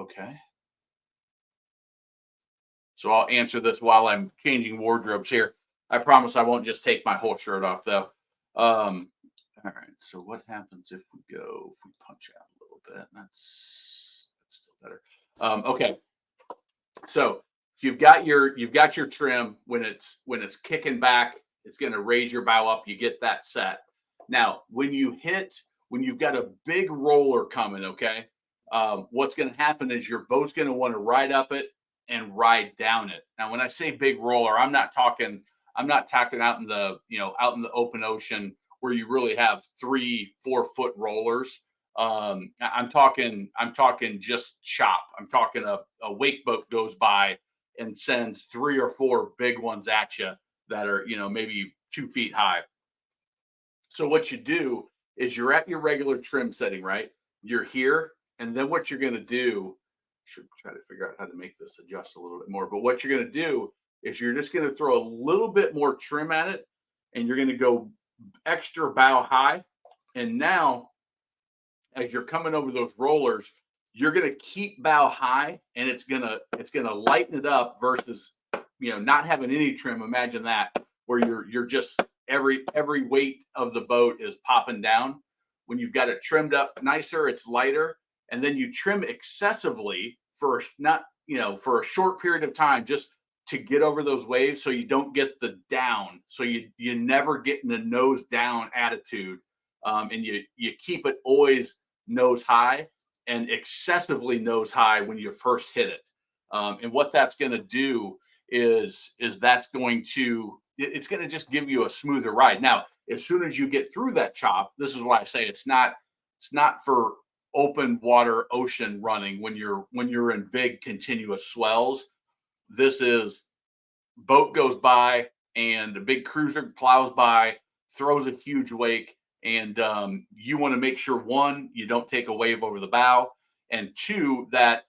Okay. So I'll answer this while I'm changing wardrobes here. I promise I won't just take my whole shirt off though. All right. So what happens if we punch out a little bit? That's still better. Okay. So if you've got your trim when it's kicking back, it's going to raise your bow up. You get that set. Now when you've got a big roller coming, okay, what's going to happen is your boat's going to want to ride up it and ride down it. Now when I say big roller, I'm not talking out in the open ocean where you really have 3-4 foot rollers. I'm talking just chop. I'm talking a wake boat goes by and sends 3 or 4 big ones at you that are, maybe 2 feet high. So what you do is you're at your regular trim setting, right? You're here, and then what you're going to do, should try to figure out how to make this adjust a little bit more. But what you're going to do is you're just going to throw a little bit more trim at it, and you're going to go extra bow high. And now as you're coming over those rollers, you're going to keep bow high, and it's going to lighten it up versus, not having any trim. Imagine that, where you're just every weight of the boat is popping down. When you've got it trimmed up nicer, it's lighter, and then you trim excessively for a short period of time, just to get over those waves, so you don't get the down. So you never get in the nose down attitude, and you keep it always nose high and excessively nose high when you first hit it. And what that's going to do is that's going to just give you a smoother ride. Now, as soon as you get through that chop, this is why I say it's not for open water ocean running when you're in big continuous swells. This is boat goes by and a big cruiser plows by, throws a huge wake, and you want to make sure, one, you don't take a wave over the bow, and two, that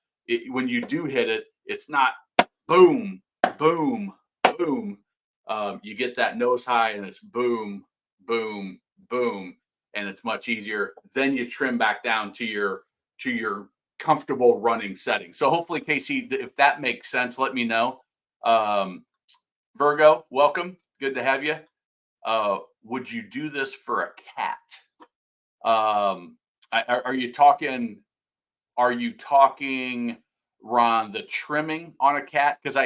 when you do hit it, it's not boom, boom, boom. You get that nose high, and it's boom, boom, boom, and it's much easier. Then you trim back down to your comfortable running setting. So hopefully, Casey, if that makes sense, let me know. Virgo, welcome. Good to have you. Would you do this for a cat? Are you talking, Ron, the trimming on a cat? Because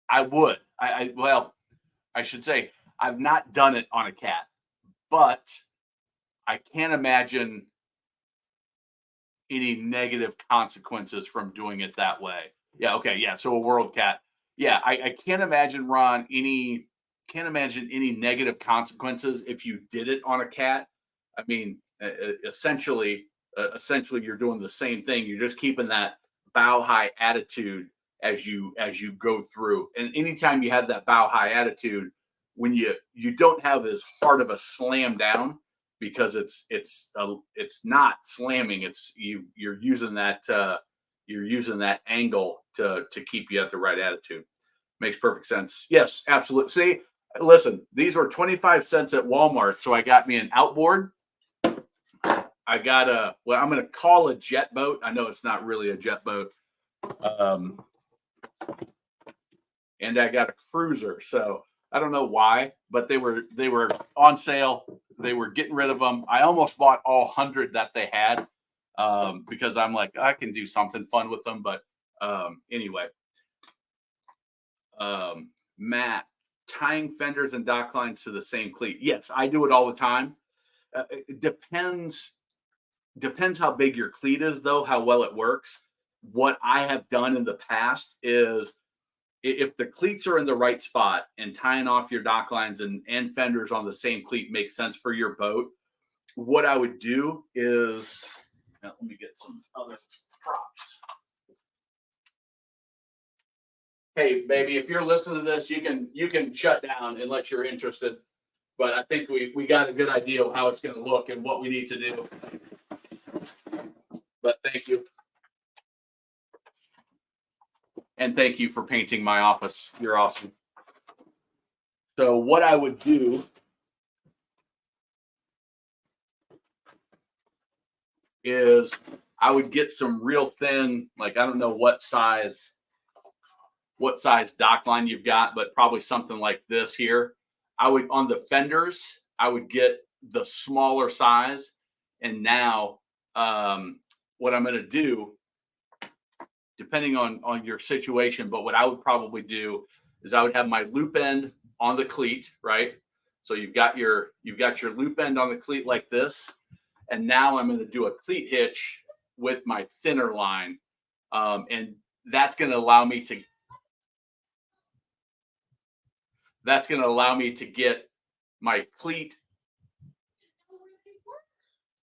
I would. Well, I should say I've not done it on a cat, but I can't imagine any negative consequences from doing it that way. Yeah. Okay. Yeah. So a world cat. Yeah. I can't imagine, Ron, can't imagine any negative consequences if you did it on a cat. I mean, essentially, you're doing the same thing. You're just keeping that bow high attitude as you go through. And anytime you have that bow high attitude, when you don't have as hard of a slam down, because it's not slamming. It's you're using that angle to keep you at the right attitude. Makes perfect sense. Yes, absolutely. See, listen, these were 25 cents at Walmart, so I got me an outboard. I got I'm going to call a jet boat. I know it's not really a jet boat. And I got a cruiser. So I don't know why, but they were on sale. They were getting rid of them. I almost bought all 100 that they had, because I'm like, I can do something fun with them. But anyway, Matt, tying fenders and dock lines to the same cleat. Yes, I do it all the time. It depends how big your cleat is, though, how well it works. What I have done in the past is, if the cleats are in the right spot and tying off your dock lines and fenders on the same cleat makes sense for your boat, what I would do is, now let me get some other props. Hey, baby, if you're listening to this, you can shut down unless you're interested. But I think we got a good idea of how it's going to look and what we need to do. But thank you. And thank you for painting my office. You're awesome. So what I would do is I would get some real thin, like I don't know what size dock line you've got, but probably something like this here. I would on the fenders, I would get the smaller size. And now what I'm going to do, depending on your situation, but what I would probably do is I would have my loop end on the cleat, right? So you've got your loop end on the cleat like this, and now I'm going to do a cleat hitch with my thinner line, and that's going to allow me to get my cleat,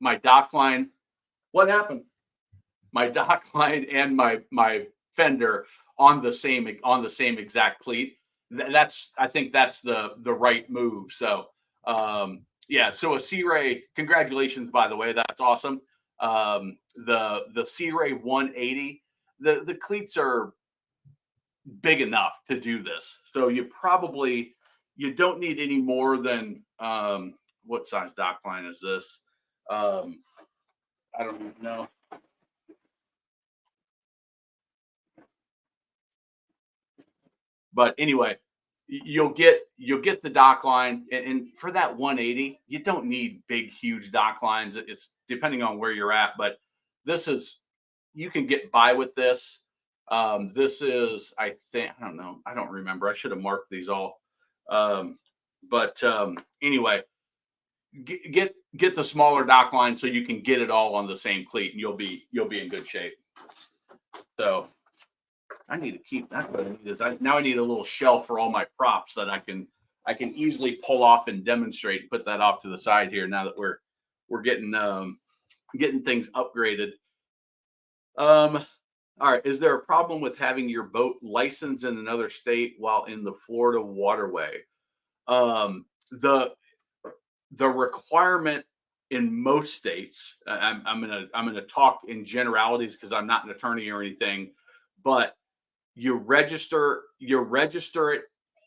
my dock line. What happened? My dock line and my fender on the same exact cleat. I think that's the right move. So yeah, so a C-Ray, congratulations, by the way, that's awesome. The C-Ray 180, the cleats are big enough to do this. So you don't need any more than what size dock line is this? I don't even know. But anyway, you'll get the dock line, and for that 180, you don't need big, huge dock lines. It's depending on where you're at, but this is you can get by with this. This is, I think, I don't know, I don't remember. I should have marked these all. But anyway, get the smaller dock line so you can get it all on the same cleat, and you'll be in good shape. So I need to keep that. What I need is now I need a little shelf for all my props that I can easily pull off and demonstrate. Put that off to the side here now that we're getting things upgraded. All right. Is there a problem with having your boat licensed in another state while in the Florida waterway? The requirement in most states, I'm gonna talk in generalities because I'm not an attorney or anything, but you register it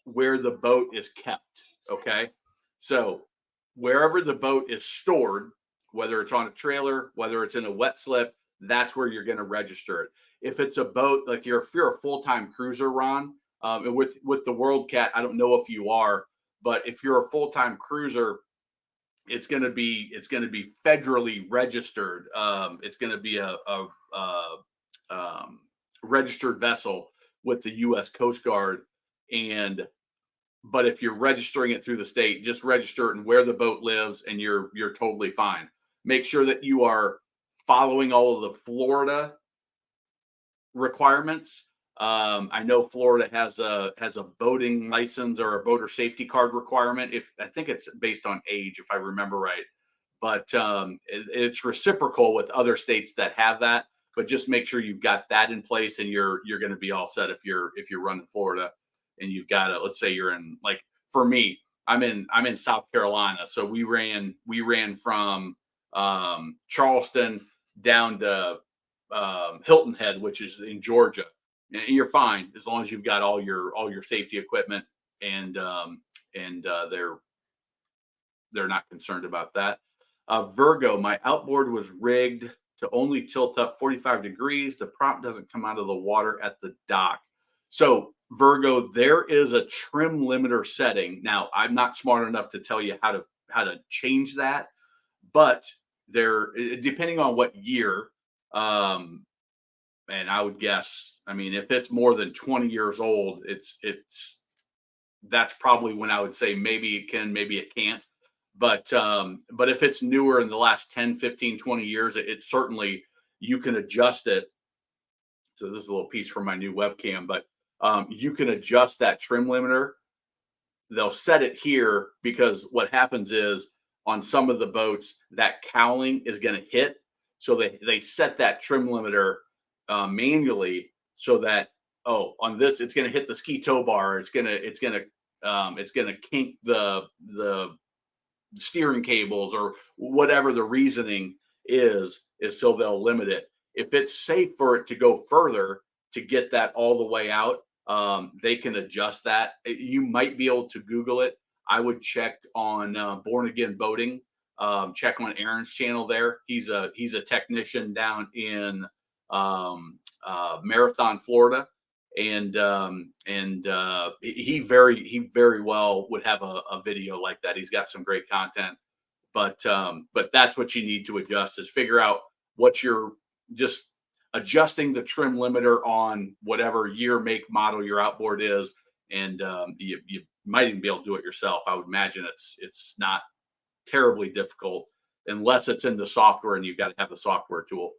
where the boat is kept. Okay. So wherever the boat is stored, whether it's on a trailer, whether it's in a wet slip, that's where you're going to register it. If it's a boat, like if you're a full-time cruiser, Ron, and with the World Cat, I don't know if you are, but if you're a full-time cruiser, it's going to be federally registered. It's going to be a registered vessel with the U.S. Coast Guard. But if you're registering it through the state, just register it and where the boat lives, and you're totally fine. Make sure that you are following all of the Florida requirements. I know Florida has a boating license or a boater safety card requirement. I think it's based on age, if I remember right. But it's reciprocal with other states that have that. But just make sure you've got that in place, and you're going to be all set if you're running Florida, and you've got let's say you're in, like for me, I'm in South Carolina, so we ran from Charleston down to Hilton Head, which is in Georgia, and you're fine as long as you've got all your safety equipment, and they're not concerned about that. Virgo, my outboard was rigged to only tilt up 45 degrees. The prop doesn't come out of the water at the dock. So Virgo, there is a trim limiter setting. Now, I'm not smart enough to tell you how to change that, but there, depending on what year, and I would guess, I mean, if it's more than 20 years old, that's probably when I would say maybe it can, maybe it can't. But if it's newer in the last 10, 15, 20 years, it certainly, you can adjust it. So this is a little piece from my new webcam, but you can adjust that trim limiter. They'll set it here because what happens is on some of the boats, that cowling is going to hit. So they set that trim limiter manually so that, on this, it's going to hit the ski tow bar. It's going to kink the steering cables, or whatever the reasoning is so they'll limit it. If it's safe for it to go further to get that all the way out, they can adjust that. You might be able to Google it. I would check on Born Again Boating. check on Aaron's channel there. He's a technician down in Marathon, Florida, and he very well would have a video like that. He's got some great content, but that's what you need to adjust, is figure out what you're just adjusting the trim limiter on whatever year, make, model your outboard is, and you might even be able to do it yourself. I would imagine it's not terribly difficult unless it's in the software and you've got to have the software tool.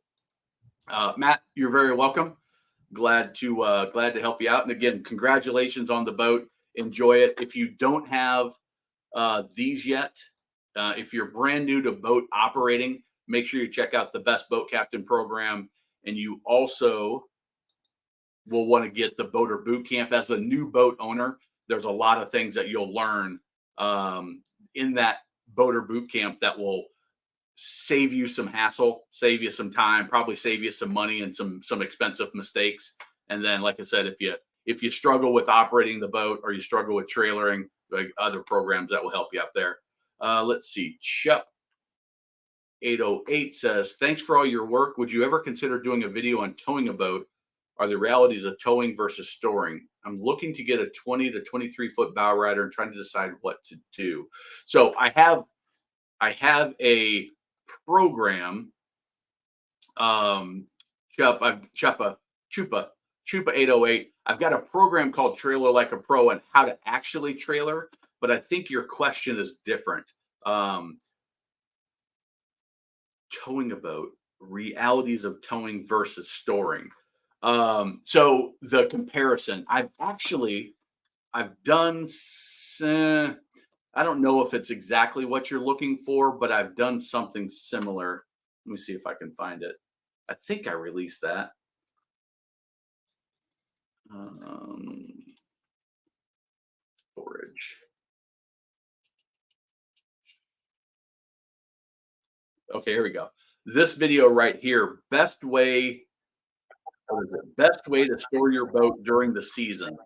Matt, you're very welcome. Glad to help you out. And again, congratulations on the boat. Enjoy it. If you don't have these yet, if you're brand new to boat operating, make sure you check out the Best Boat Captain program. And you also will want to get the Boater Boot Camp. As a new boat owner, there's a lot of things that you'll learn in that Boater Boot Camp that will save you some hassle, save you some time, probably save you some money and some expensive mistakes. And then, like I said, if you struggle with operating the boat or you struggle with trailering, like other programs that will help you out there. Let's see. Chup 808 says, thanks for all your work. Would you ever consider doing a video on towing a boat? Are the realities of towing versus storing? I'm looking to get a 20 to 23 foot bow rider and trying to decide what to do. So I have a program, Chupa 808. I've got a program called Trailer Like a Pro and how to actually trailer, but I think your question is different. Towing a boat, realities of towing versus storing. So the comparison, I've done, I don't know if it's exactly what you're looking for, but I've done something similar. Let me see if I can find it. I think I released that. Storage. Okay, here we go. This video right here, best way to store your boat during the season.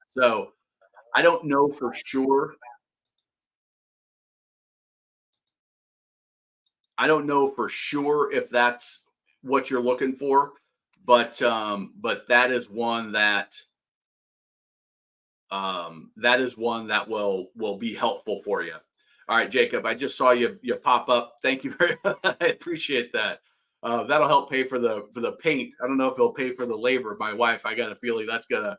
So I don't know for sure. I don't know for sure if that's what you're looking for, but that is one that will be helpful for you. All right, Jacob, I just saw you pop up. Thank you very much. I appreciate that. That'll help pay for the paint. I don't know if it'll pay for the labor. My wife, I got a feeling that's gonna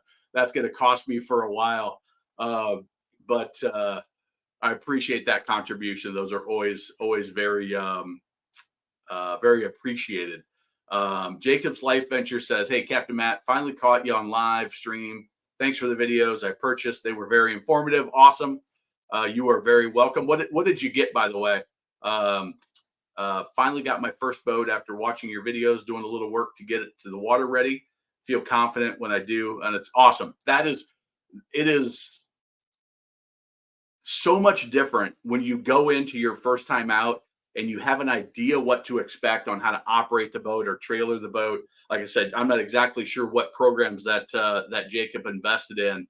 cost me for a while. But I appreciate that contribution. Those are always very very appreciated. Jacob's Life Venture says, "Hey, Captain Matt, finally caught you on live stream. Thanks for the videos I purchased. They were very informative. Awesome. You are very welcome. What did you get, by the way? Finally got my first boat after watching your videos, doing a little work to get it to the water ready. Feel confident when I do, and it's awesome. It is so much different when you go into your first time out and you have an idea what to expect on how to operate the boat or trailer the boat. Like I said, I'm not exactly sure what programs that Jacob invested in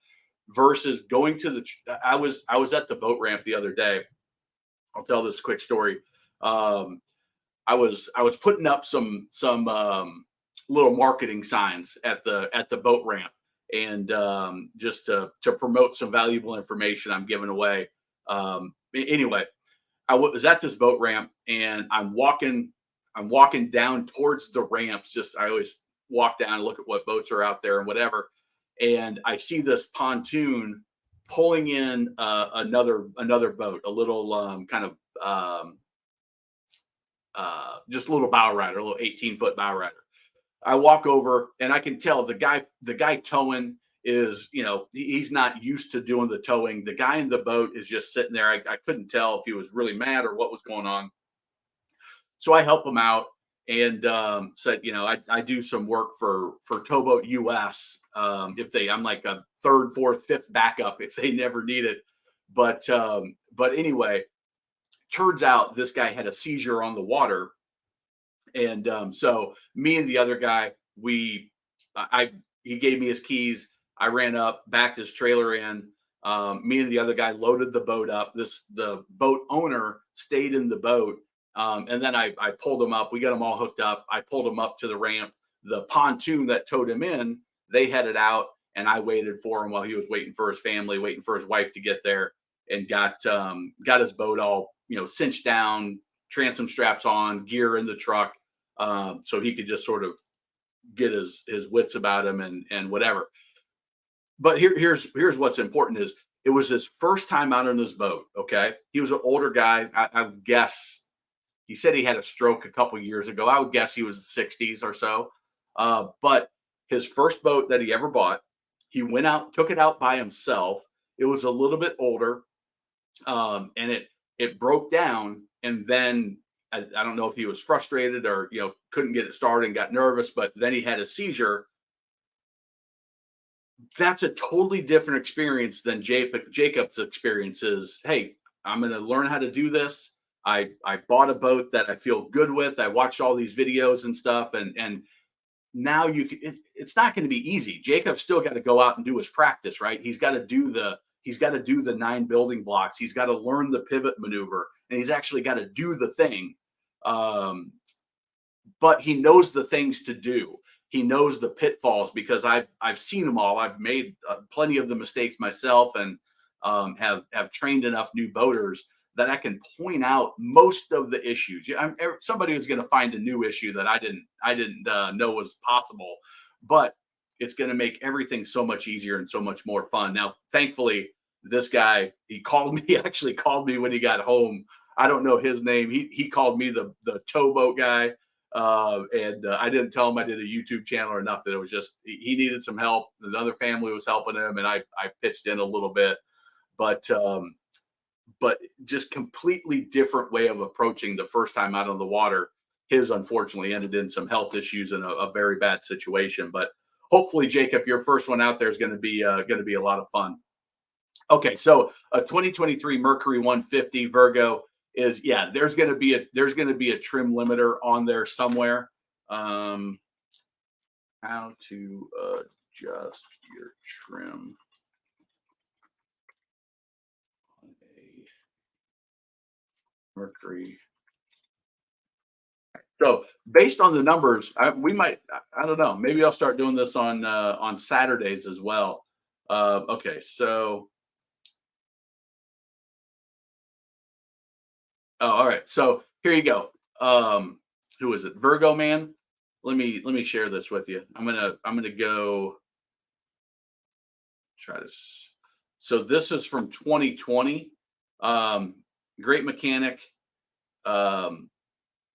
versus going to I was at the boat ramp the other day. I'll tell this quick story. I was putting up some little marketing signs at the boat ramp, and just to promote some valuable information I'm giving away. Anyway, I was at this boat ramp, and I'm walking down towards the ramps. I always walk down and look at what boats are out there and whatever. And I see this pontoon pulling in another boat, a little just a little bow rider, a little 18-foot bow rider. I walk over and I can tell the guy towing is, he's not used to doing the towing. The guy in the boat is just sitting there. I couldn't tell if he was really mad or what was going on. So I help him out and said, I do some work for Towboat US. I'm like a third, fourth, fifth backup if they never need it. But anyway, turns out this guy had a seizure on the water. And so me and the other guy, he gave me his keys. I ran up, backed his trailer in, Me and the other guy loaded the boat up. The boat owner stayed in the boat, and then I pulled him up. We got him all hooked up. I pulled him up to the ramp. The pontoon that towed him in, they headed out, and I waited for him while he was waiting for his family, waiting for his wife to get there, and got his boat all cinched down, transom straps on, gear in the truck, so he could just sort of get his wits about him and whatever. But here's what's important is it was his first time out on his boat. Okay, he was an older guy. I would guess he said he had a stroke a couple years ago. I would guess he was 60s or so. But his first boat that he ever bought, he went out, took it out by himself. It was a little bit older, and it broke down. And then I don't know if he was frustrated or couldn't get it started and got nervous, but then he had a seizure. That's a totally different experience than Jacob's experience is. Hey, I'm going to learn how to do this. I bought a boat that I feel good with. I watched all these videos and stuff, and now it's not going to be easy. Jacob's still got to go out and do his practice, right? He's got to do the 9 building blocks. He's got to learn the pivot maneuver, and he's actually got to do the thing. But he knows the things to do. He knows the pitfalls because I've seen them all. I've made plenty of the mistakes myself, and have trained enough new boaters that I can point out most of the issues. Somebody is going to find a new issue that I didn't know was possible, but it's going to make everything so much easier and so much more fun. Now, thankfully, this guy, he called me. He actually called me when he got home. I don't know his name. He called me the towboat guy. And I didn't tell him I did a YouTube channel or nothing. It was just he needed some help. Another family was helping him, and I pitched in a little bit, but just completely different way of approaching the first time out on the water. His unfortunately ended in some health issues and a very bad situation. But hopefully, Jacob, your first one out there is going to be a lot of fun. Okay, so a 2023 Mercury 150 Virgo is there's going to be a trim limiter on there somewhere. How to adjust your trim on a Mercury. So based on the numbers, I don't know, maybe I'll start doing this on Saturdays as well. Okay, so all right. So here you go. Who is it? Virgo man. Let me share this with you. I'm gonna go try to. So this is from 2020. Great mechanic.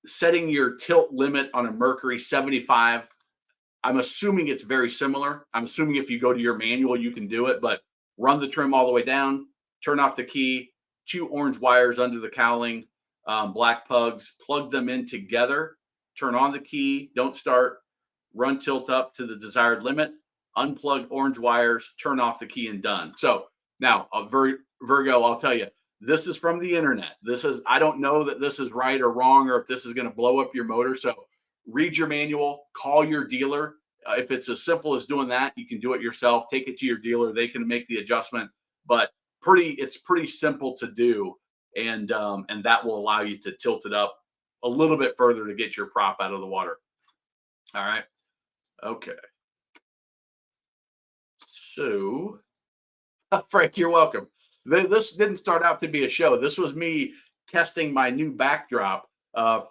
Setting your tilt limit on a Mercury 75. I'm assuming it's very similar. I'm assuming if you go to your manual, you can do it, but run the trim all the way down, turn off the key, 2 orange wires under the cowling, black pugs, plug them in together, turn on the key, don't start, run tilt up to the desired limit, unplug orange wires, turn off the key, and done. So now, Virgo, I'll tell you, this is from the internet. I don't know that this is right or wrong, or if this is going to blow up your motor. So read your manual, call your dealer. If it's as simple as doing that, you can do it yourself. Take it to your dealer. They can make the adjustment, but it's pretty simple to do. And that will allow you to tilt it up a little bit further to get your prop out of the water. All right. Okay. So, Frank, you're welcome. This didn't start out to be a show. This was me testing my new backdrop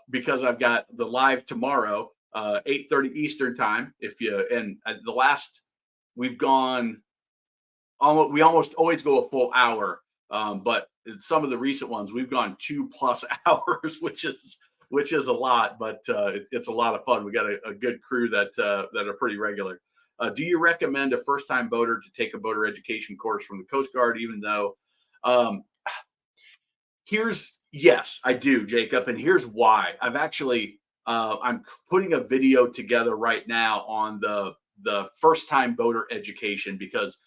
because I've got the live tomorrow, 8:30 Eastern time. We've gone we almost always go a full hour, but in some of the recent ones we've gone 2+ hours, which is a lot, but it's a lot of fun. We got a good crew that are pretty regular. Do you recommend a first-time boater to take a boater education course from the Coast Guard, even though yes, I do, Jacob, and here's why. I've actually I'm putting a video together right now on the first-time boater education because,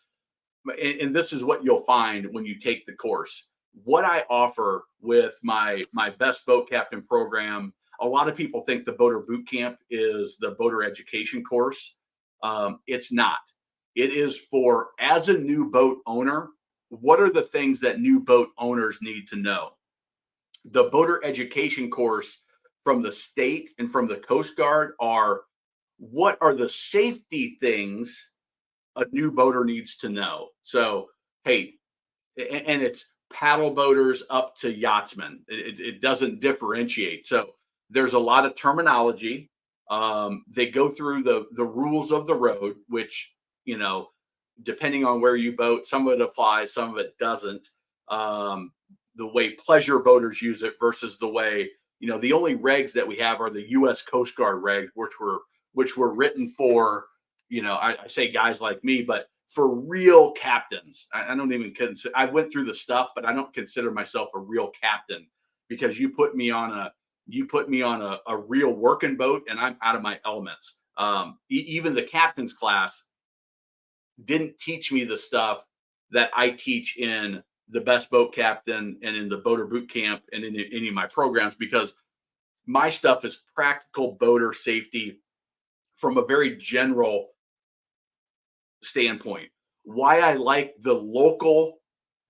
and this is what you'll find when you take the course. What I offer with my best boat captain program, a lot of people think the boater boot camp is the boater education course. It's not. It is for, as a new boat owner, what are the things that new boat owners need to know? The boater education course from the state and from the Coast Guard are, what are the safety things a new boater needs to know? So, hey, and it's paddle boaters up to yachtsmen. It doesn't differentiate. So there's a lot of terminology. They go through the rules of the road, which, you know, depending on where you boat, some of it applies, some of it doesn't. The way pleasure boaters use it versus the way, you know, the only regs that we have are the U.S. Coast Guard regs, which were written for, you know, I say guys like me, but for real captains. I don't even consider, I went through the stuff, but I don't consider myself a real captain, because you put me on a real working boat and I'm out of my elements. Even the captain's class didn't teach me the stuff that I teach in the best boat captain and in the boater boot camp and in any of my programs, because my stuff is practical boater safety from a very general standpoint. Why I like the local,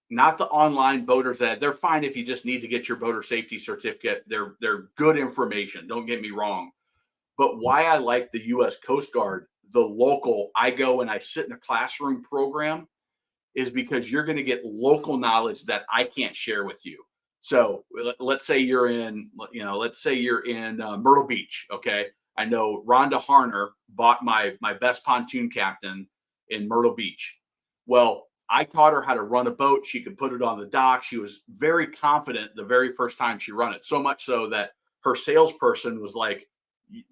not the online boaters, that they're fine if you just need to get your boater safety certificate. They're good information, don't get me wrong. But why I like the US Coast Guard, the local, I go and I sit in a classroom program, is because you're going to get local knowledge that I can't share with you. So let's say you're in, Myrtle Beach. Okay. I know Rhonda Harner bought my best pontoon captain in Myrtle Beach. Well, I taught her how to run a boat. She could put it on the dock. She was very confident the very first time she run it. So much so that her salesperson was like,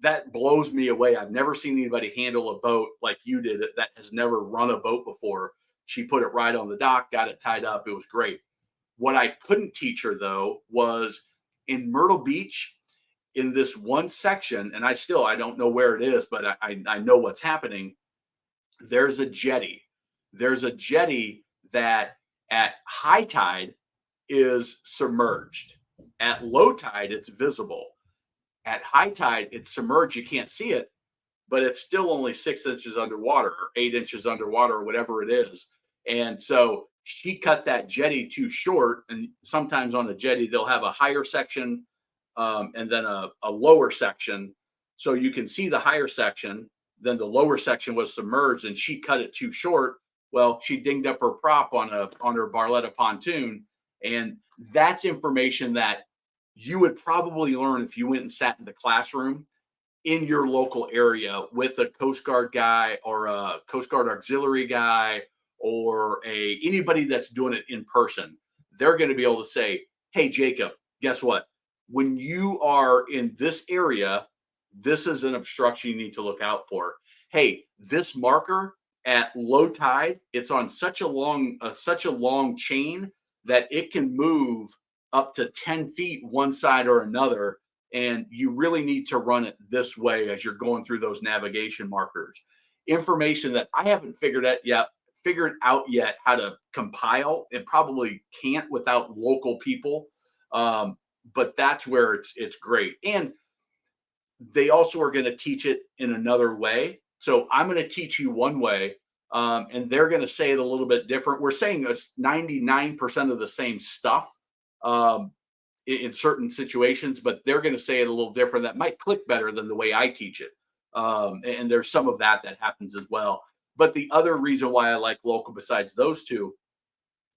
that blows me away. I've never seen anybody handle a boat like you did that has never run a boat before. She put it right on the dock, got it tied up. It was great. What I couldn't teach her, though, was in Myrtle Beach, in this one section, and I don't know where it is, but I know what's happening. There's a jetty. There's a jetty that at high tide is submerged. At low tide, it's visible. At high tide, it's submerged. You can't see it, but it's still only 6 inches underwater or 8 inches underwater or whatever it is. And so she cut that jetty too short. And sometimes on a jetty, they'll have a higher section and then a lower section. So you can see the higher section, then the lower section was submerged and she cut it too short. Well, she dinged up her prop on her Barletta pontoon. And that's information that you would probably learn if you went and sat in the classroom in your local area with a Coast Guard guy or a Coast Guard auxiliary guy or anybody that's doing it in person. They're going to be able to say, hey, Jacob, guess what? When you are in this area, this is an obstruction you need to look out for. Hey, this marker at low tide, it's on such a long chain that it can move up to 10 feet one side or another. And you really need to run it this way as you're going through those navigation markers. Information that I haven't figured out yet how to compile, and probably can't without local people. But that's where it's great. And they also are going to teach it in another way. So I'm going to teach you one way, and they're going to say it a little bit different. We're saying it's 99% of the same stuff. In certain situations, but they're going to say it a little different. That might click better than the way I teach it. And there's some of that happens as well. But the other reason why I like local, besides those two,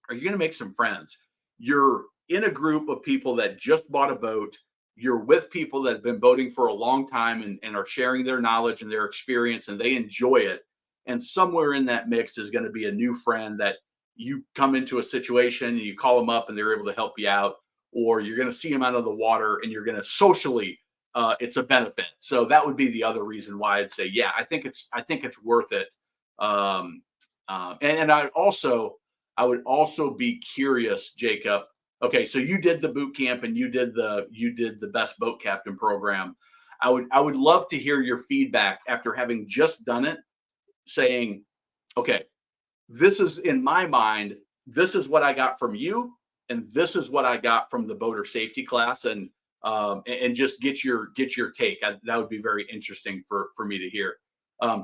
are you're going to make some friends. You're in a group of people that just bought a boat. You're with people that have been boating for a long time and are sharing their knowledge and their experience, and they enjoy it. And somewhere in that mix is going to be a new friend that you come into a situation and you call them up and they're able to help you out. Or you're going to see them out of the water and you're going to socially, it's a benefit. So that would be the other reason why I'd say, yeah, I think it's worth it. And I would also be curious, Jacob. Okay, so you did the boot camp and you did the best boat captain program. I would love to hear your feedback after having just done it, saying, okay, this is, in my mind, this is what I got from you. And this is what I got from the boater safety class, and just get your take. That would be very interesting for me to hear.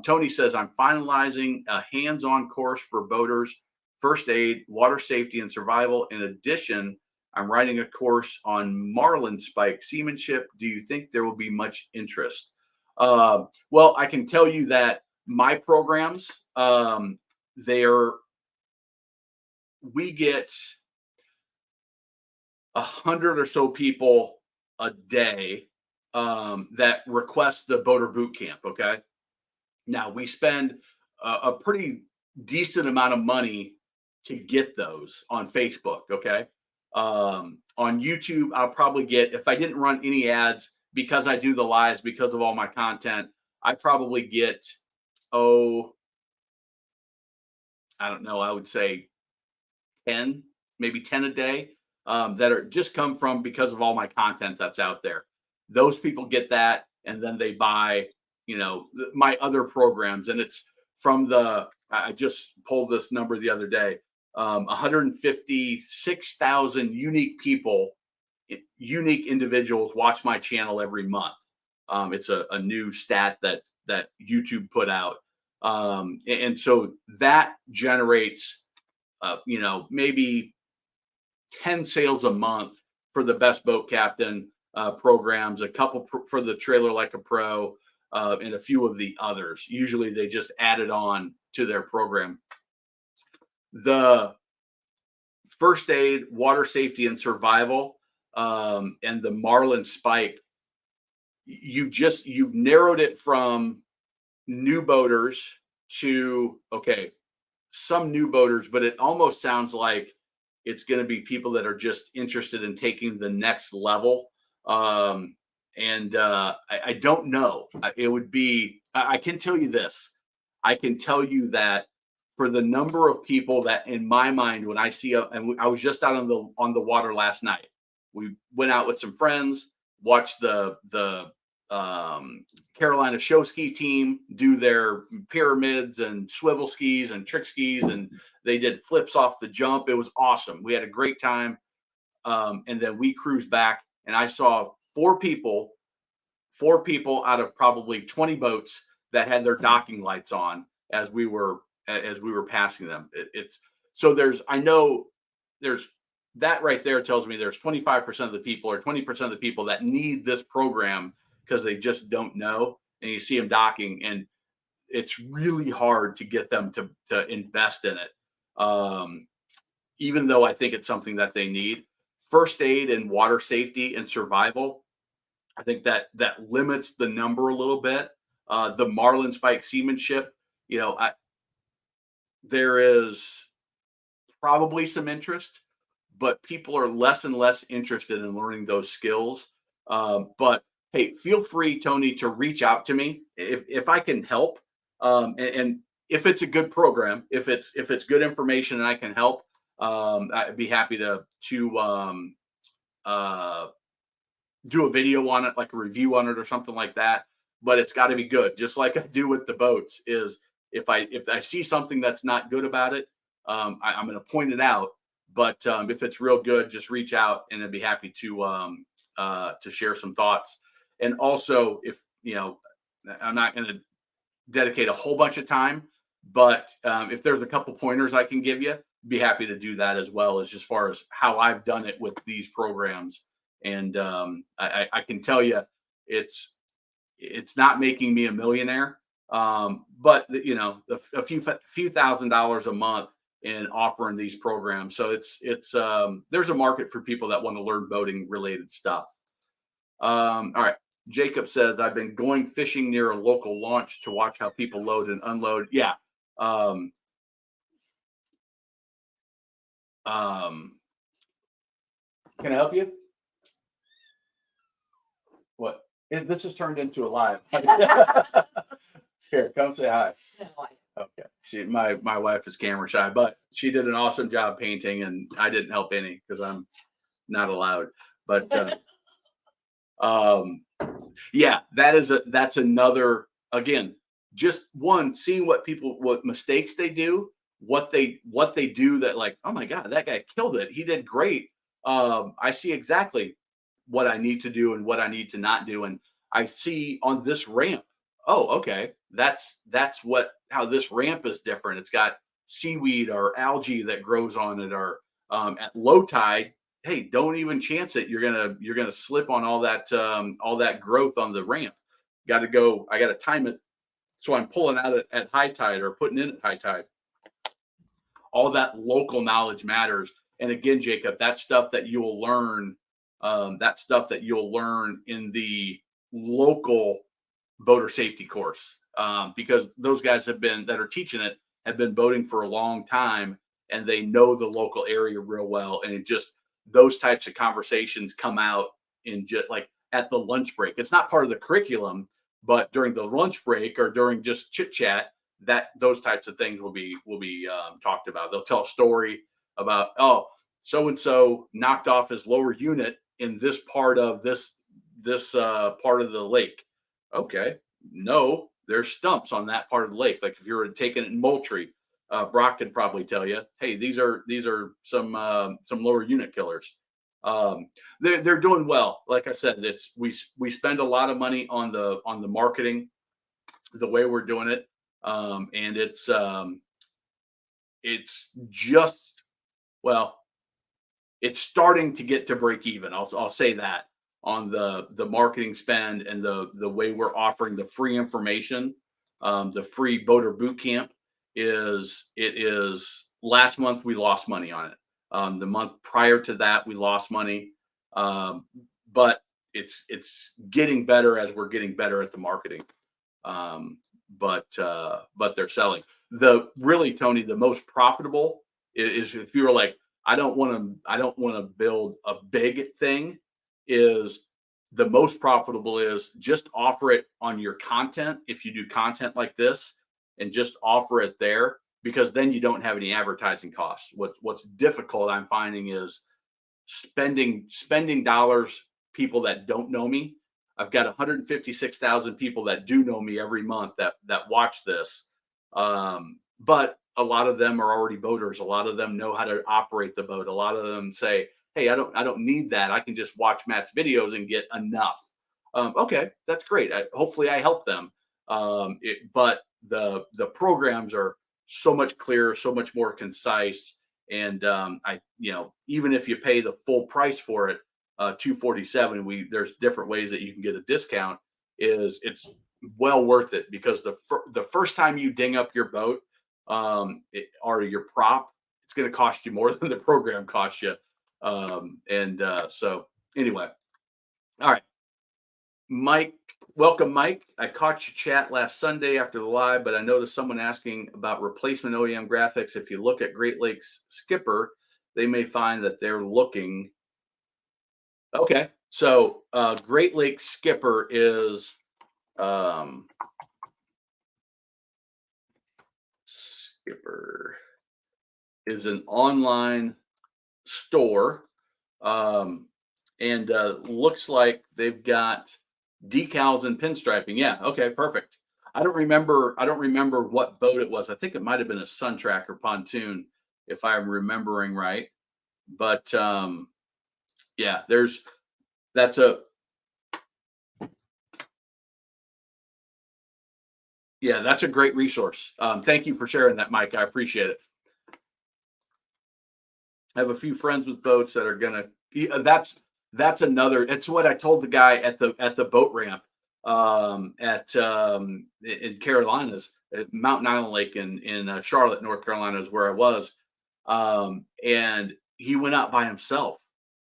Tony says, I'm finalizing a hands-on course for boaters first aid, water safety, and survival. In addition, I'm writing a course on marlin spike seamanship. Do you think there will be much interest? Well, I can tell you that my programs, we get 100 or so people a day that request the boater boot camp. Okay. Now we spend a pretty decent amount of money to get those on Facebook. Okay. On YouTube, I'll probably get, if I didn't run any ads because I do the lives, because of all my content, I probably get, I don't know, I would say 10, maybe 10 a day that are just come from because of all my content that's out there. Those people get that, and then they buy, my other programs, and it's from I just pulled this number the other day. 156,000 unique individuals watch my channel every month. It's a new stat that YouTube put out, and so that generates, maybe 10 sales a month for the best boat captain programs, a couple for the trailer like a pro, and a few of the others. Usually they just add it on to their program. The first aid, water safety, and survival, and the marlin spike, you've narrowed it from new boaters to, okay, some new boaters, but it almost sounds like it's going to be people that are just interested in taking the next level. I don't know. It would be, I can tell you this. I can tell you that for the number of people that, in my mind, when I see I was just out on the water last night. We went out with some friends, watched the Carolina show ski team do their pyramids and swivel skis and trick skis, and they did flips off the jump. It was awesome. We had a great time. And then we cruised back, and I saw four people out of probably 20 boats that had their docking lights on as we were passing them. I know there's that right there tells me there's 25% of the people or 20% of the people that need this program because they just don't know, and you see them docking, and it's really hard to get them to invest in it. Even though I think it's something that they need. First aid and water safety and survival, I think that limits the number a little bit. The marlin spike seamanship, there is probably some interest, but people are less and less interested in learning those skills. But hey, feel free, Tony, to reach out to me if I can help. And if it's a good program, if it's good information and I can help, I'd be happy to do a video on it, like a review on it or something like that. But it's got to be good, just like I do with the boats. Is if I see something that's not good about it, I'm going to point it out. But if it's real good, just reach out, and I'd be happy to share some thoughts. And also, if I'm not going to dedicate a whole bunch of time, but if there's a couple pointers I can give you, be happy to do that as well, as far as how I've done it with these programs. And I can tell you, it's not making me a millionaire, but a few $1,000s a month in offering these programs. So it's there's a market for people that want to learn boating related stuff. All right. Jacob says, I've been going fishing near a local launch to watch how people load and unload. Yeah. Can I help you? What? This has turned into a live. Here, come say hi. Okay. My wife is camera shy, but she did an awesome job painting, and I didn't help any because I'm not allowed. But yeah, that's another, again, just one, seeing what mistakes they do, what they do that, like, oh my God, that guy killed it. He did great. I see exactly what I need to do and what I need to not do. And I see on this ramp, oh, okay, that's how this ramp is different. It's got seaweed or algae that grows on it, or at low tide, hey, don't even chance it. You're gonna slip on all that growth on the ramp. Got to go. I got to time it, so I'm pulling out at high tide or putting in at high tide. All that local knowledge matters. And again, Jacob, that stuff that you'll learn, in the local boater safety course, because those guys that are teaching it have been boating for a long time, and they know the local area real well. And it just, those types of conversations come out in just like at the lunch break. It's not part of the curriculum, but during the lunch break or during just chit chat, that those types of things will be talked about. They'll tell a story about, oh, so and so knocked off his lower unit in this part of this part of the lake. Okay, no, there's stumps on that part of the lake. Like if you were taking it in Moultrie, Brock could probably tell you, hey, these are some lower unit killers. They're doing well. Like I said, we spend a lot of money on the marketing, the way we're doing it, and it's just, well, it's starting to get to break even. I'll say that on the marketing spend and the way we're offering the free information, the free boater boot camp is last month we lost money on it. The month prior to that we lost money, but it's getting better as we're getting better at the marketing. But they're selling. Really, Tony, the most profitable is if you were like, I don't want to build a big thing, is the most profitable is just offer it on your content. If you do content like this and just offer it there, because then you don't have any advertising costs. What's difficult, I'm finding, is spending dollars, people that don't know me. I've got 156,000 people that do know me every month that watch this. But a lot of them are already boaters. A lot of them know how to operate the boat. A lot of them say, hey, I don't need that. I can just watch Matt's videos and get enough. Okay, that's great. Hopefully I help them. But the programs are so much clearer, so much more concise. And even if you pay the full price for it, $247, there's different ways that you can get a discount. It's well worth it, because the first time you ding up your boat, or your prop, it's going to cost you more than the program cost you. So anyway, all right, Mike, welcome, Mike. I caught your chat last Sunday after the live, but I noticed someone asking about replacement OEM graphics. If you look at Great Lakes Skipper, they may find that they're looking. Okay, so Great Lakes Skipper is an online store, and looks like they've got decals and pinstriping. Yeah, okay, perfect. I don't remember what boat it was. I think it might have been a Sun Tracker pontoon, if I'm remembering right. But yeah, that's a great resource. Thank you for sharing that, Mike. I appreciate it. I have a few friends with boats that are gonna. That's another. It's what I told the guy at the boat ramp in Carolinas, at Mountain Island Lake in Charlotte, North Carolina, is where I was, and he went out by himself.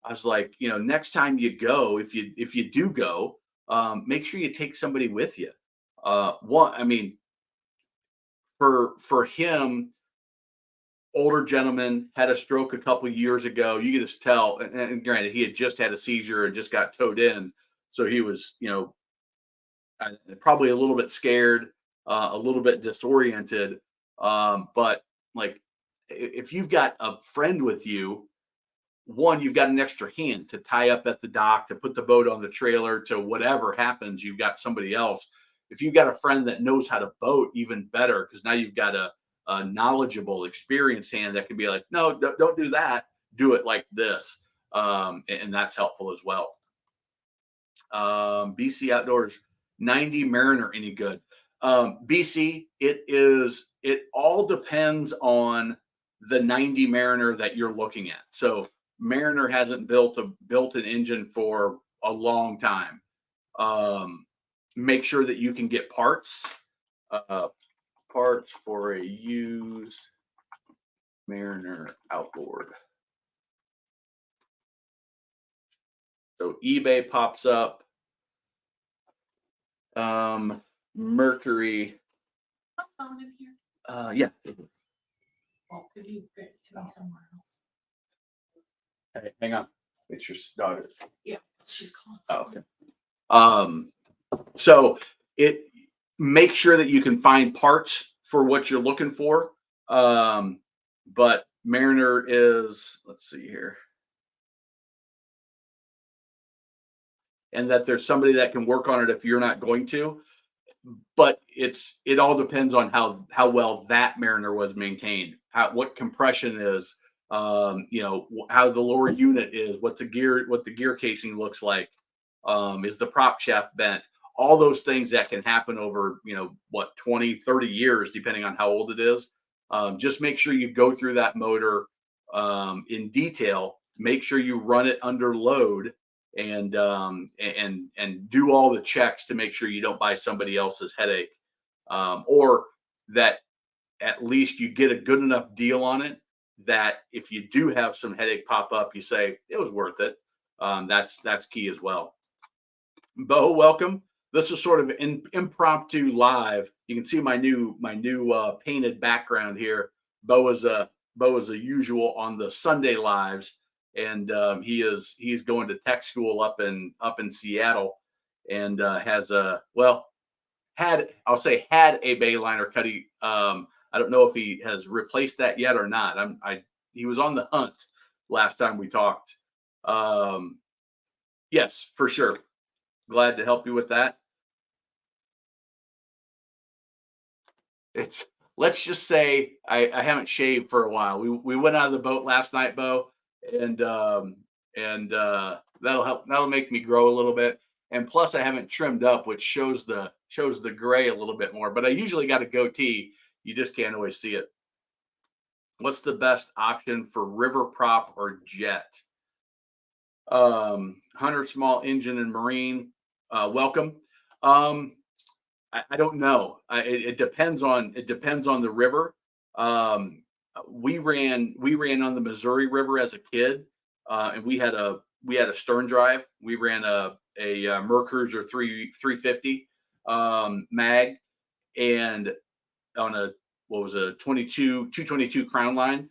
I was like, next time you go, if you do go, make sure you take somebody with you. For him, older gentleman, had a stroke a couple of years ago. You can just tell. And granted, he had just had a seizure and just got towed in, so he was, probably a little bit scared, a little bit disoriented. But like, if you've got a friend with you, one, you've got an extra hand to tie up at the dock, to put the boat on the trailer, to whatever happens, you've got somebody else. If you've got a friend that knows how to boat, even better, because now you've got a knowledgeable, experienced hand that can be like, no, don't do that. Do it like this. And that's helpful as well. BC Outdoors 90 Mariner, any good? BC, it all depends on the 90 Mariner that you're looking at. So Mariner hasn't built an engine for a long time. Make sure that you can get parts for a used Mariner outboard. So eBay pops up. Mercury. Phone in here. Yeah. Well, could you get it to me somewhere else? Hey, hang on. It's your daughter. Yeah, she's calling. Oh, okay. So make sure that you can find parts for what you're looking for. But Mariner is, let's see here. And that there's somebody that can work on it if you're not going to. But it all depends on how well that Mariner was maintained, what compression is, how the lower unit is, what the gear casing looks like, is the prop shaft bent, all those things that can happen over 20, 30 years depending on how old it is. Just make sure you go through that motor in detail. Make sure you run it under load and do all the checks to make sure you don't buy somebody else's headache, or that at least you get a good enough deal on it that if you do have some headache pop up, you say it was worth it. That's key as well. Bo, welcome. This is sort of an impromptu live. You can see my new painted background here. Bo is a usual on the Sunday lives. And he's going to tech school up in Seattle, and had a Bayliner Cuddy. I don't know if he has replaced that yet or not. He was on the hunt last time we talked. Yes, for sure. Glad to help you with that. Let's just say I haven't shaved for a while. We went out of the boat last night, Bo, and that'll help. That'll make me grow a little bit. And plus, I haven't trimmed up, which shows the gray a little bit more. But I usually got a goatee. You just can't always see it. What's the best option for river prop or jet? Hunter, small engine and marine. Welcome. I don't know. It depends on the river. We ran on the Missouri River as a kid, and we had a stern drive. We ran a Mercruiser 350 mag, and on a 222 Crown line.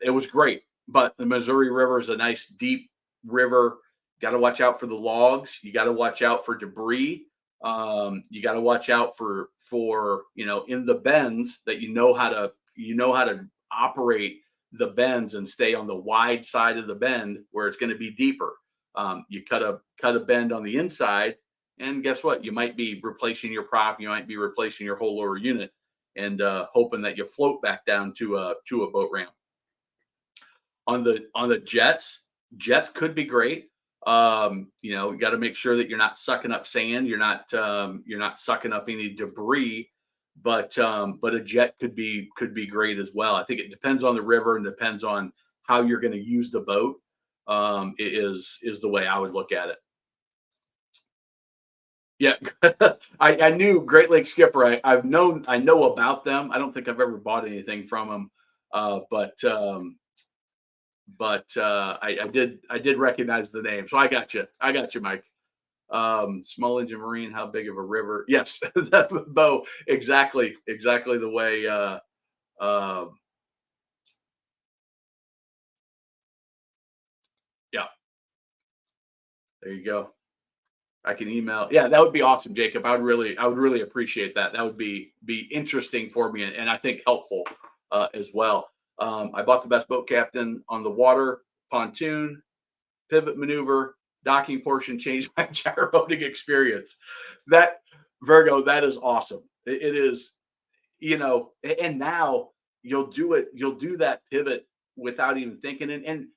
It was great, but the Missouri River is a nice deep river. Got to watch out for the logs. You got to watch out for debris. You got to watch out for in the bends that you know how to operate the bends and stay on the wide side of the bend where it's going to be deeper. You cut a bend on the inside, and guess what? You might be replacing your prop. You might be replacing your whole lower unit, and hoping that you float back down to a boat ramp. On the jets could be great. You got to make sure that you're not sucking up sand. You're not sucking up any debris, but a jet could be great as well. I think it depends on the river and depends on how you're going to use the boat. Is the way I would look at it. Yeah, I knew Great Lakes Skipper. I know about them. I don't think I've ever bought anything from them, but I did recognize the name. So I got you, Mike. Small engine marine. How big of a river? Yes, Bo. Exactly the way. Yeah. There you go. I can email. Yeah, that would be awesome, Jacob. I would really appreciate that. That would be interesting for me and I think helpful as well. I bought the best boat captain on the water, pontoon, pivot maneuver, docking portion, changed my gyro boating experience. That Virgo, that is awesome. It is, and now you'll do that pivot without even thinking. And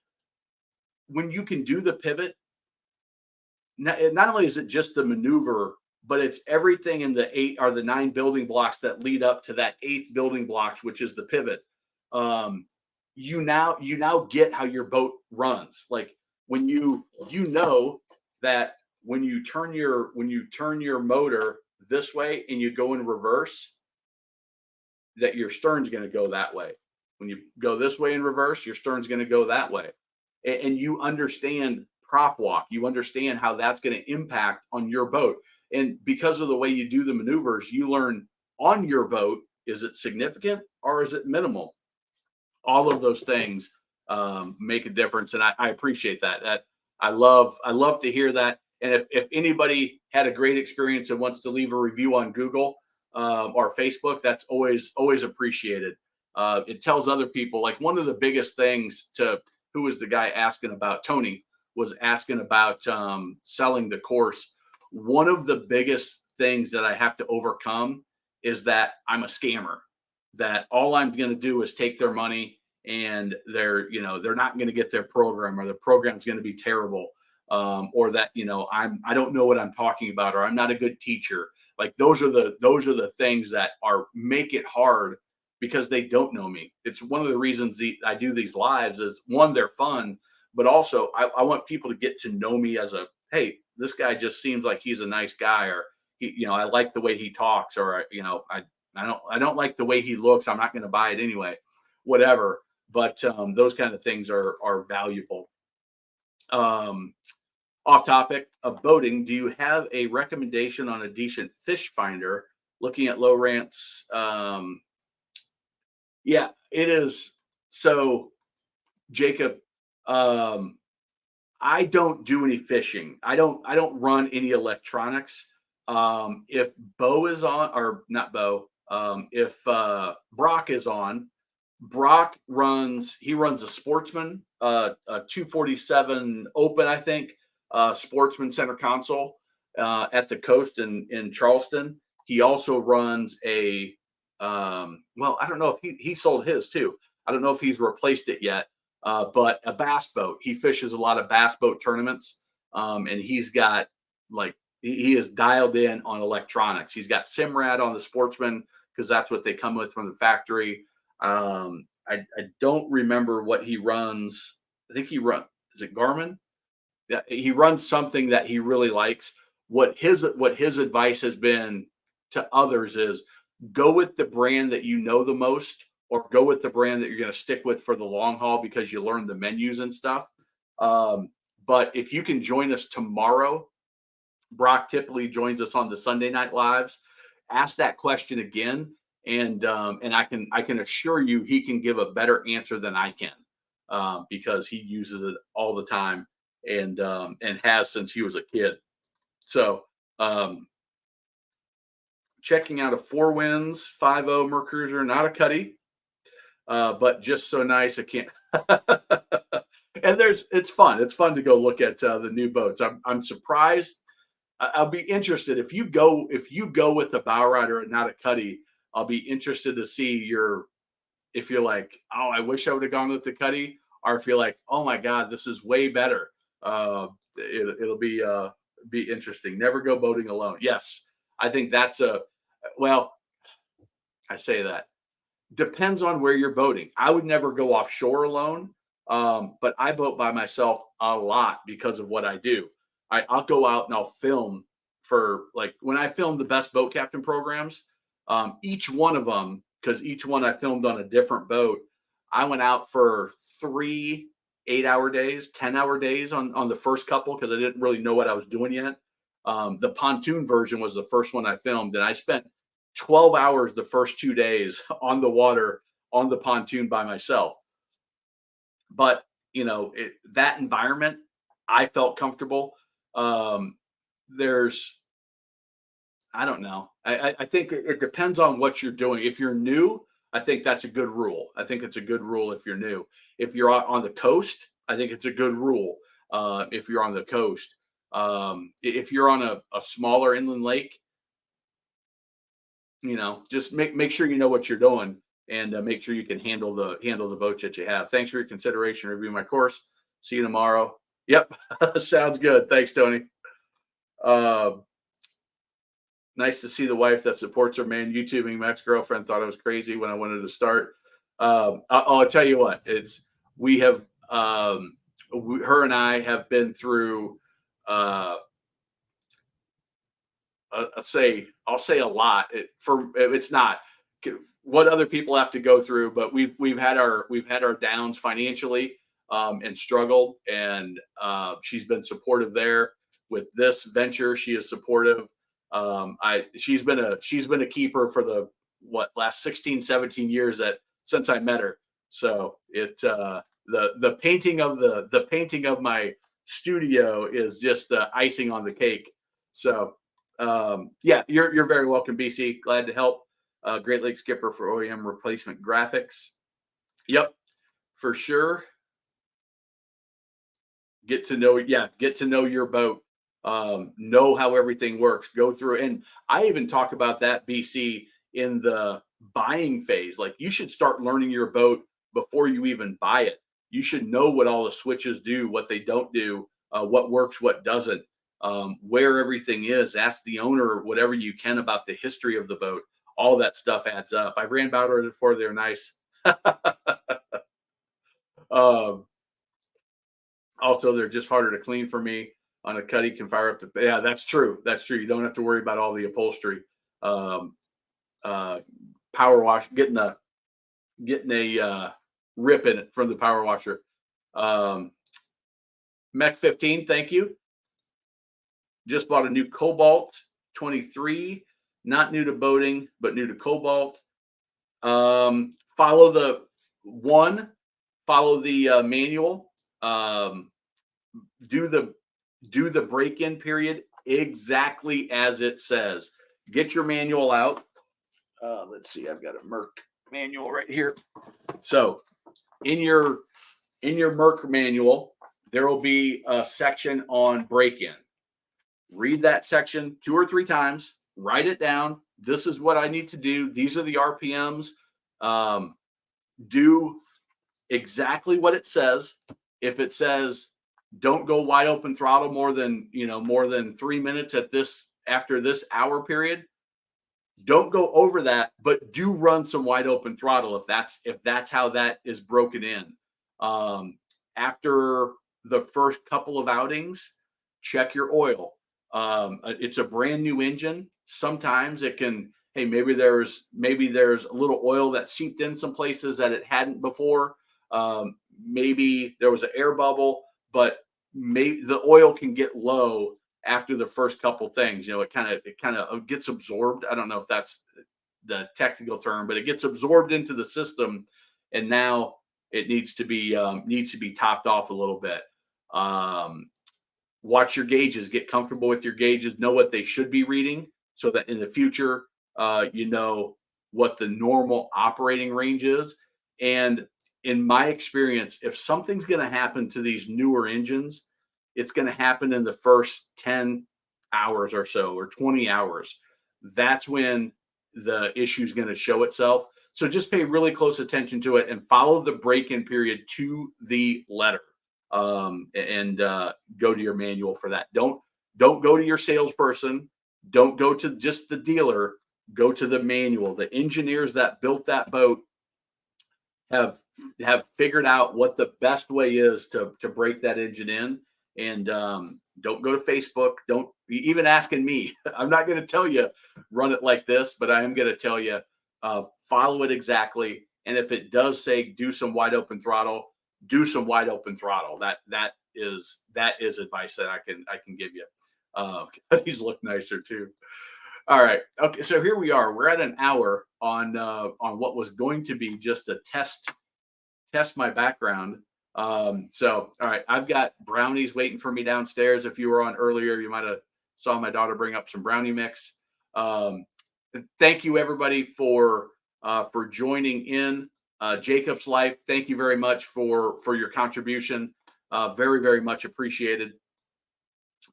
when you can do the pivot, not only is it just the maneuver, but it's everything in the 8 or the 9 building blocks that lead up to that 8th building blocks, which is the pivot. Um, you now get how your boat runs. Like when you know that when you turn your motor this way and you go in reverse, that your stern's going to go that way. When you go this way in reverse, your stern's going to go that way. And you understand prop walk. You understand how that's going to impact on your boat. And because of the way you do the maneuvers, you learn on your boat, is it significant or is it minimal? All of those things make a difference. And I appreciate that. I love to hear that. And if anybody had a great experience and wants to leave a review on Google or Facebook, that's always appreciated. It tells other people, like one of the biggest things to who was the guy asking about, Tony was asking about selling the course. One of the biggest things that I have to overcome is that I'm a scammer, that all I'm going to do is take their money and they're not going to get their program, or the program's going to be terrible. Or that, I don't know what I'm talking about, or I'm not a good teacher. Like those are the things that make it hard because they don't know me. It's one of the reasons I do these lives is, one, they're fun, but also I want people to get to know me as hey, this guy just seems like he's a nice guy, or I like the way he talks, or I don't like the way he looks. I'm not going to buy it anyway, whatever. But those kind of things are valuable. Off topic of boating, do you have a recommendation on a decent fish finder? Looking at low rants, yeah, it is. So, Jacob, I don't do any fishing. I don't run any electronics. If Bo is on, or not Bo, if Brock is on, Brock runs a Sportsman, a 247 Open, I think, Sportsman center console at the coast in Charleston. He also runs well, I don't know if he sold his too. I don't know if he's replaced it yet, but a bass boat. He fishes a lot of bass boat tournaments, and he's got like he is dialed in on electronics. He's got Simrad on the Sportsman because that's what they come with from the factory. I don't remember what he runs. I think is it Garmin? Yeah, he runs something that he really likes. What his advice has been to others is, go with the brand that you know the most, or go with the brand that you're going to stick with for the long haul because you learn the menus and stuff. But if you can join us tomorrow, Brock typically joins us on the Sunday night lives. Ask that question again, and I can assure you he can give a better answer than I can, because he uses it all the time, and has since he was a kid. So checking out a Four Winds 5.0 Mercruiser, not a Cuddy, but just so nice. I can't. And it's fun. It's fun to go look at the new boats. I'm surprised. I'll be interested if you go with the bow rider and not a Cuddy. I'll be interested to see if you're like, oh, I wish I would have gone with the Cuddy, or if you're like, oh my God, this is way better. It'll be interesting. Never go boating alone. Yes, I think well, I say that depends on where you're boating. I would never go offshore alone, but I boat by myself a lot because of what I do. I'll go out and I'll film for, like, when I film the best boat captain programs, each one of them, because each one I filmed on a different boat. I went out for 3 8-hour days, 10-hour days on the first couple because I didn't really know what I was doing yet. The pontoon version was the first one I filmed, and I spent 12 hours the first 2 days on the water on the pontoon by myself. But that environment, I felt comfortable. There's I don't know. I think it depends on what you're doing. If you're new, I think that's a good rule. I think it's a good rule if you're new. If you're on the coast, I think it's a good rule. If you're on the coast, if you're on a smaller inland lake, just make sure you know what you're doing, and make sure you can handle the boats that you have. Thanks for your consideration. Review my course. See you tomorrow. Yep, sounds good. Thanks, Tony. Nice to see the wife that supports her man YouTubing. My ex-girlfriend thought I was crazy when I wanted to start. I'll tell you what, we have, her and I have been through, I'll say a lot. It's not what other people have to go through, but we've had our downs financially, and struggled, and she's been supportive there with this venture. She is supportive. She's been a keeper for the last 16, 17 years since I met her. So the painting of my studio is just icing on the cake. So yeah, you're very welcome, BC. Glad to help. Great Lakes skipper for OEM replacement graphics. Yep, for sure. Get to know your boat. Know how everything works. Go through, and I even talk about that, BC, in the buying phase. Like, you should start learning your boat before you even buy it. You should know what all the switches do, what they don't do, what works, what doesn't, where everything is. Ask the owner whatever you can about the history of the boat. All that stuff adds up. I've ran bow before. They're nice. Also, they're just harder to clean for me. On a cut, you can fire up the. Yeah, that's true. That's true. You don't have to worry about all the upholstery. Power wash, getting a rip in it from the power washer. Mech 15, thank you. Just bought a new Cobalt 23. Not new to boating, but new to Cobalt. Follow the manual. Do the break-in period exactly as it says. Get your manual out. Let's see, I've got a Merc manual right here. So in your Merc manual, there will be a section on break-in. Read that section 2 or 3 times. Write it down. This is what I need to do. These are the RPMs. Do exactly what it says. If it says don't go wide open throttle more than 3 minutes after this hour period, don't go over that, but do run some wide open throttle if that's how that is broken in. After the first couple of outings, check your oil. It's a brand new engine. Sometimes it can, hey, maybe there's a little oil that seeped in some places that it hadn't before. Maybe there was an air bubble, but maybe the oil can get low after the first couple things. It kind of gets absorbed. I don't know if that's the technical term, but it gets absorbed into the system, and now it needs to be topped off a little bit. Watch your gauges. Get comfortable with your gauges. Know what they should be reading, so that in the future, you know what the normal operating range is. And in my experience, if something's going to happen to these newer engines, it's going to happen in the first 10 hours or so, or 20 hours. That's when the issue is going to show itself. So just pay really close attention to it and follow the break-in period to the letter. And go to your manual for that. Don't go to your salesperson. Don't go to just the dealer. Go to the manual. The engineers that built that boat have figured out what the best way is to break that engine in. And don't go to Facebook. Don't even asking me. I'm not going to tell you run it like this, but I am going to tell you follow it exactly. And if it does say do some wide open throttle, do some wide open throttle. That is advice that I can give you. These look nicer too. All right. Okay. So here we are. We're at an hour on what was going to be just a test my background. So, all right, I've got brownies waiting for me downstairs. If you were on earlier, you might have saw my daughter bring up some brownie mix. Thank you everybody for joining in Jacob's Life. Thank you very much for your contribution. Very, very much appreciated.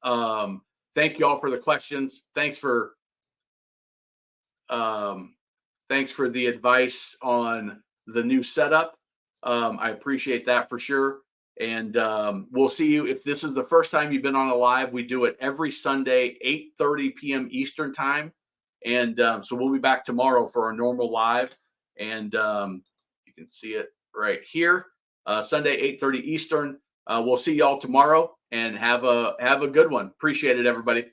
Thank you all for the questions. Thanks for the advice on the new setup. I appreciate that for sure. And we'll see you. If this is the first time you've been on a live, we do it every Sunday, 8:30 p.m. Eastern time. And so we'll be back tomorrow for our normal live. And you can see it right here, Sunday, 8:30 Eastern. We'll see y'all tomorrow, and have a good one. Appreciate it, everybody.